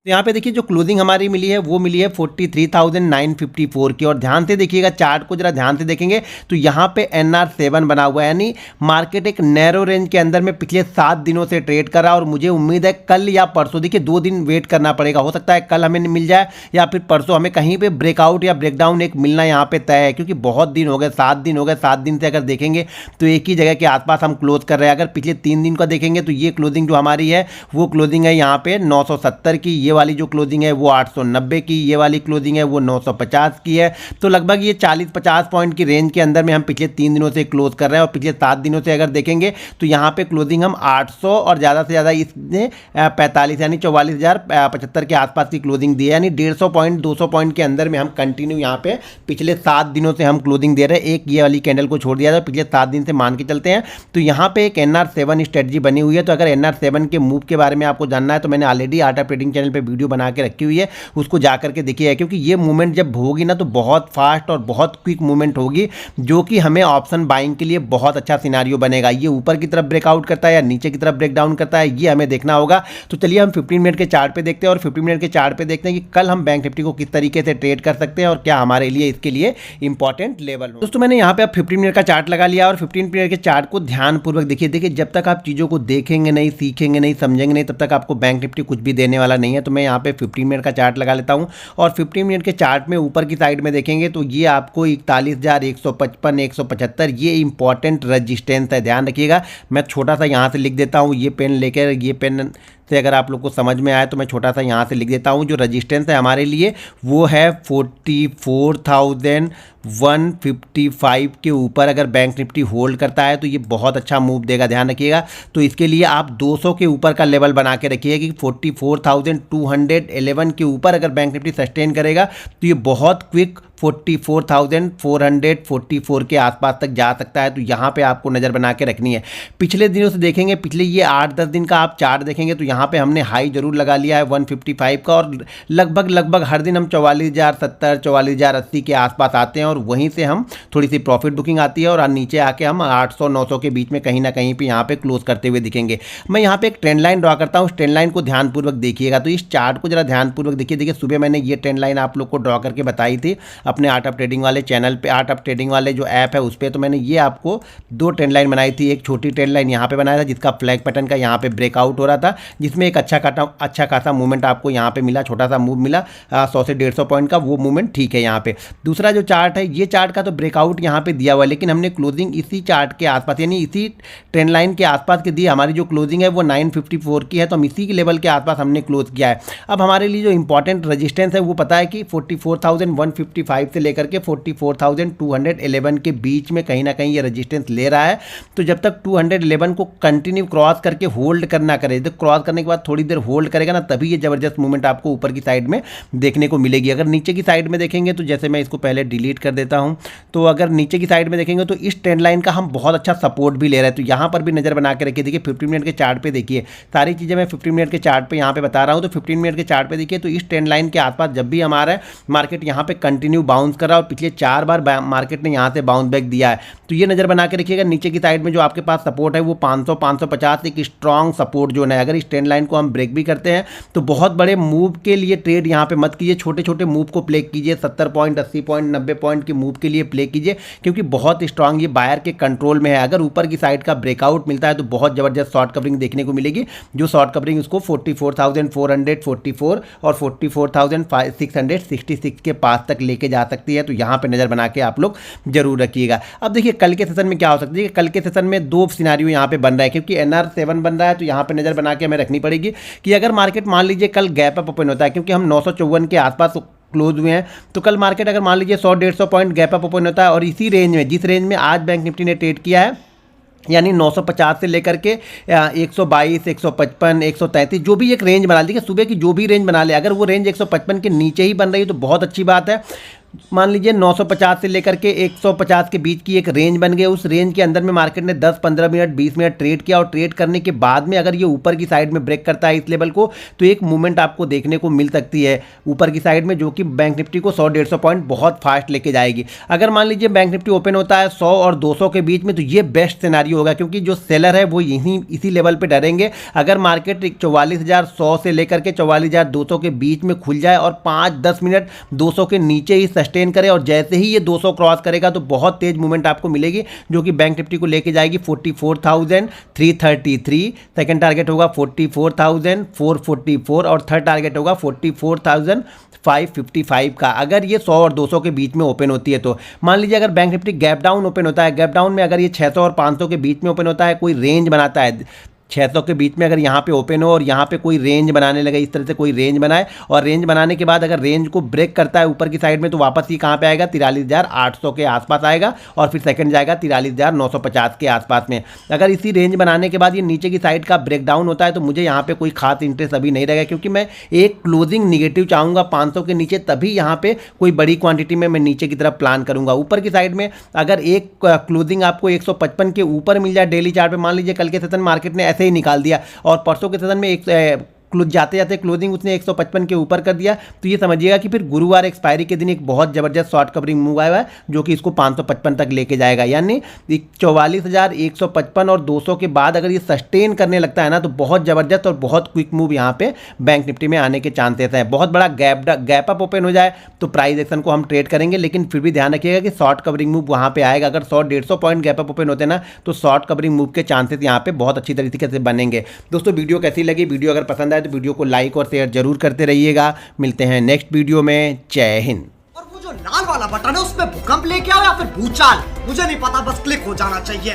तो यहाँ पे देखिए जो क्लोजिंग हमारी मिली है वो मिली है 43,954 की। और ध्यान से देखिएगा चार्ट को, जरा ध्यान से देखेंगे तो यहाँ पे NR7 बना हुआ है, यानी मार्केट एक नैरो रेंज के अंदर में पिछले 7 दिनों से ट्रेड कर रहा है। और मुझे उम्मीद है कल या परसों, देखिए 2 दिन वेट करना पड़ेगा, हो सकता है कल हमें मिल जाए या फिर परसों हमें कहीं पर ब्रेकआउट या ब्रेकडाउन एक मिलना यहाँ पे तय है, क्योंकि बहुत दिन हो गए, 7 दिन हो गए। 7 दिन से अगर देखेंगे तो एक ही जगह के आसपास हम क्लोज कर रहे हैं। अगर पिछले 3 दिन का देखेंगे तो ये क्लोजिंग जो हमारी है वो क्लोजिंग है यहाँ पे 970 की, ये वाली जो क्लोजिंग है वो 890 की, ये वाली क्लोजिंग है वो 950 की है। तो लगभग ये 40-50 पॉइंट की रेंज के अंदर में हम पिछले 3 दिनों से क्लोज कर रहे हैं। और पिछले 7 दिनों से अगर देखेंगे तो यहाँ पे क्लोजिंग हम 800 और ज़्यादा से ज़्यादा इसने 45 यानी 44,075 के आसपास की क्लोजिंग दी है, यानी 150 पॉइंट 200 पॉइंट के अंदर में हम कंटिन्यू यहाँ पे पिछले 7 दिनों से हम क्लोजिंग दे रहे हैं। एक ये वाली कैंडल को छोड़ दिया था, पिछले 7 दिन से मान के चलते हैं तो यहाँ पे एक NR7 स्ट्रेटजी बनी हुई है। तो अगर NR7 के मूव के बारे में आपको जानना है तो मैंने already art of trading channel पे वीडियो बना के रखी हुई है, उसको जाकर के देखिए। क्योंकि ये मूवमेंट जब होगी ना तो बहुत फास्ट और बहुत क्विक मूवमेंट होगी, जो कि हमें ऑप्शन बाइंग के लिए बहुत अच्छा सिनारियो बनेगा। ये ऊपर की तरफ ब्रेकआउट करता है या नीचे की तरफ ब्रेकडाउन करता है, ये हमें देखना होगा। तो चलिए हम 15 मिनट के चार्ट पे देखते हैं और 15 मिनट के चार्ट पे देखते हैं कि कल हम बैंक निफ्टी को किस तरीके से ट्रेड कर सकते हैं और क्या हमारे लिए इसके लिए इंपॉर्टेंट लेवल हो। दोस्तों मैंने यहाँ पे अब 15 मिनट का चार्ट लगा लिया और 15 मिनट के चार्ट को ध्यानपूर्वक देखिए। जब तक आप चीज़ों को देखेंगे नहीं, सीखेंगे नहीं, समझेंगे नहीं, तब तक आपको बैंक निफ्टी कुछ भी देने वाला नहीं है। तो मैं यहाँ पे 15 मिनट का चार्ट लगा लेता हूँ और 15 मिनट के चार्ट में ऊपर की साइड में देखेंगे तो ये आपको 41,155 175 ये इंपॉर्टेंट रजिस्टेंस है, ध्यान रखिएगा। मैं छोटा सा यहाँ से लिख देता हूँ, ये पेन लेकर, ये पेन से अगर आप लोग को समझ में आए तो मैं छोटा सा यहाँ से लिख देता हूँ। जो रजिस्टेंस है हमारे लिए वो है 44,155 के ऊपर अगर बैंक निफ्टी होल्ड करता है तो ये बहुत अच्छा मूव देगा, ध्यान रखिएगा। तो इसके लिए आप 200 के ऊपर का लेवल बना के रखिए कि 44,211 के ऊपर अगर बैंक निफ्टी सस्टेन करेगा तो ये बहुत क्विक 44,444 के आसपास तक जा सकता है। तो यहाँ पे आपको नज़र बना के रखनी है। पिछले दिनों से देखेंगे, पिछले ये 8-10 दिन का आप चार्ट देखेंगे तो यहाँ पे हमने हाई जरूर लगा लिया है 155 का और लगभग हर दिन हम 44,070 44,080 के आसपास आते हैं और वहीं से हम थोड़ी सी प्रॉफिट बुकिंग आती है और नीचे आके हम 800-900 के बीच में कहीं ना कहीं पे यहाँ पे क्लोज करते हुए दिखेंगे। मैं यहाँ पे एक ट्रेंड लाइन ड्रॉ करता हूँ, ट्रेंड लाइन को ध्यानपूर्वक देखिएगा। तो इस चार्ट को जरा ध्यानपूर्वक देखिए। सुबह मैंने ये ट्रेंड लाइन आप लोग को ड्रॉ करके बताई थी अपने आर्ट ऑफ ट्रेडिंग वाले चैनल पे, आर्ट ऑफ ट्रेडिंग वाले जो ऐप है उस पर। तो मैंने ये आपको 2 ट्रेंड लाइन बनाई थी। एक छोटी ट्रेंड लाइन यहाँ पे बनाया था जिसका फ्लैग पैटर्न का यहाँ पे ब्रेकआउट हो रहा था, जिसमें एक अच्छा खासा मूवमेंट आपको यहाँ पे मिला, छोटा सा मूव मिला 100 से 150 पॉइंट का, वो मूवमेंट ठीक है यहाँ पे। दूसरा जो चार्ट है, ये चार्ट का तो ब्रेकआउट यहाँ पे दिया हुआ है, लेकिन हमने क्लोजिंग इसी चार्ट के आसपास यानी इसी ट्रेंड लाइन के आसपास के दी। हमारी जो क्लोजिंग है वो 954 की है, तो हम इसी के लेवल के आसपास हमने क्लोज किया है। अब हमारे लिए जो इंपॉर्टेंट रजिस्टेंस है वो पता है कि 44,155 से लेकर के 44,211 के बीच में कहीं ना कहीं ये रजिस्टेंस ले रहा है। तो जब तक 211 को कंटिन्यू क्रॉस करके होल्ड करना करे, तो क्रॉस करने के बाद थोड़ी देर होल्ड करेगा ना, तभी ये जबरदस्त मूवमेंट आपको ऊपर की साइड में देखने को मिलेगी। अगर नीचे की साइड में देखेंगे तो जैसे मैं इसको पहले डिलीट कर देता हूं, तो अगर नीचे की साइड में देखेंगे तो इस ट्रेंड लाइन का हम बहुत अच्छा सपोर्ट भी ले रहे हैं। तो यहां पर भी नजर बना के रखिए। देखिए 15 मिनट के चार्ट पे देखिए, सारी चीजें मैं 15 मिनट के चार्ट पे यहां पे बता रहा हूं। तो 15 मिनट के चार्ट पे देखिए, तो इस ट्रेंड लाइन के आसपास जब भी हमारा मार्केट यहां पे कंटिन्यू बाउंस कर रहा है और पिछले 4 बार मार्केट ने यहां से बाउंस बैक दिया है, तो ये नजर बना के रखिएगा। नीचे की साइड में जो आपके पास सपोर्ट है वो 500-550 एक स्ट्रॉन्ग सपोर्ट जोन है। अगर इस ट्रेंड लाइन को हम ब्रेक भी करते हैं तो बहुत बड़े मूव के लिए ट्रेड यहाँ पे मत कीजिए, छोटे छोटे मूव को प्ले कीजिए। 70 पॉइंट 80 पॉइंट 90 पॉइंट के मूव के लिए प्ले कीजिए, क्योंकि बहुत स्ट्रांग ये बायर के कंट्रोल में है। अगर ऊपर की साइड का ब्रेकआउट मिलता है तो बहुत जबरदस्त शॉर्ट कवरिंग देखने को मिलेगी, जो शॉर्ट कवरिंग उसको 44,444 और 44,666 के पास तक लेके जा सकती है। तो यहाँ पे नजर बना के आप लोग जरूर रखिएगा। अब देखिए कल के सेशन में क्या हो सकता है। कल के सेशन में 2 सिनेरियो यहाँ पे बन रहा है, क्योंकि NR7 बन रहा है, तो यहाँ पे नजर बना के हमें रखनी पड़ेगी कि अगर मार्केट मान लीजिए कल गैप अप ओपन होता है, क्योंकि हम 954 के आसपास क्लोज हुए हैं, तो कल मार्केट अगर मान लीजिए 100-150 पॉइंट गैप अप ओपन होता है और इसी रेंज में, जिस रेंज में आज बैंक निफ्टी ने ट्रेड किया है, यानी 950 से लेकर के 122 155 133 जो भी एक रेंज बना ली, सुबह की जो भी रेंज बना ले, अगर वो रेंज 155 के नीचे ही बन रही है तो बहुत अच्छी बात है। मान लीजिए 950 से लेकर के 150 के बीच की एक रेंज बन गई। उस रेंज के अंदर में मार्केट ने 10-15 मिनट 20 मिनट ट्रेड किया और ट्रेड करने के बाद में अगर ये ऊपर की साइड में ब्रेक करता है इस लेवल को, तो एक मूवमेंट आपको देखने को मिल सकती है ऊपर की साइड में, जो कि बैंक निफ्टी को 100-150 पॉइंट बहुत फास्ट लेके जाएगी। अगर मान लीजिए बैंक निफ्टी ओपन होता है 100 और 200 के बीच में, तो ये बेस्ट सिनेरियो होगा, क्योंकि जो सेलर है वो यहीं इसी लेवल पे डरेंगे। अगर मार्केट 44,100 से लेकर के 44,200 के बीच में खुल जाए और 5-10 मिनट 200 के नीचे ही सस्टेन करे और जैसे ही ये 200 क्रॉस करेगा तो बहुत तेज मूवमेंट आपको मिलेगी, जो कि बैंक निफ्टी को लेके जाएगी 44,333। सेकंड टारगेट होगा 44,444 और थर्ड टारगेट होगा 44,555 का, अगर ये 100 और 200 के बीच में ओपन होती है तो। मान लीजिए अगर bank Nifty gap down open होता है, गैप डाउन में अगर ये 600 और 500 के बीच में ओपन होता है, कोई रेंज बनाता है 600 के बीच में, अगर यहाँ पे ओपन हो और यहाँ पे कोई रेंज बनाने लगे, इस तरह से कोई रेंज बनाए और रेंज बनाने के बाद अगर रेंज को ब्रेक करता है ऊपर की साइड में, तो वापस ही कहाँ पे आएगा 43,800 के आसपास आएगा और फिर सेकंड जाएगा 43,950 के आसपास में। अगर इसी रेंज बनाने के बाद ये नीचे की साइड का ब्रेक डाउन होता है तो मुझे यहाँ पे कोई खास इंटरेस्ट अभी नहीं रहेगा, क्योंकि मैं एक क्लोजिंग निगेटिव चाहूँगा 500 के नीचे, तभी यहाँ पे कोई बड़ी क्वांटिटी में मैं नीचे की तरफ प्लान करूँगा। ऊपर की साइड में अगर एक क्लोजिंग आपको 155 के ऊपर मिल जाए डेली चार्ट पे, मान लीजिए कल के सेशन मार्केट ने ऐसे ही निकाल दिया और परसों के सेशन में एक जाते जाते क्लोजिंग उसने 155 के ऊपर कर दिया, तो ये समझिएगा कि फिर गुरुवार एक्सपायरी के दिन एक बहुत जबरदस्त शॉर्ट कवरिंग मूव आया है, जो कि इसको 555 तक लेके जाएगा। यानी 44,155 और 200 के बाद अगर ये सस्टेन करने लगता है ना, तो बहुत जबरदस्त और बहुत क्विक मूव यहाँ पे बैंक निफ्टी में आने के चांसेस हैं। बहुत बड़ा गैप अप ओपन हो जाए तो प्राइस एक्शन को हम ट्रेड करेंगे, लेकिन फिर भी ध्यान रखिएगा कि शॉर्ट कवरिंग मूव वहाँ पे आएगा। अगर 100-150 पॉइंट गैप अप ओपन होते हैं ना, तो शॉर्ट कवरिंग मूव के चांसेस यहाँ पे बहुत अच्छी तरीके से बनेंगे। दोस्तों वीडियो कैसी लगी? वीडियो अगर पसंद आए तो वीडियो को लाइक और शेयर जरूर करते रहिएगा। मिलते हैं नेक्स्ट वीडियो में। जय हिंद। और वो जो लाल वाला बटन है उसमें भूकंप लेके आओ या फिर भूचाल, मुझे नहीं पता, बस क्लिक हो जाना चाहिए।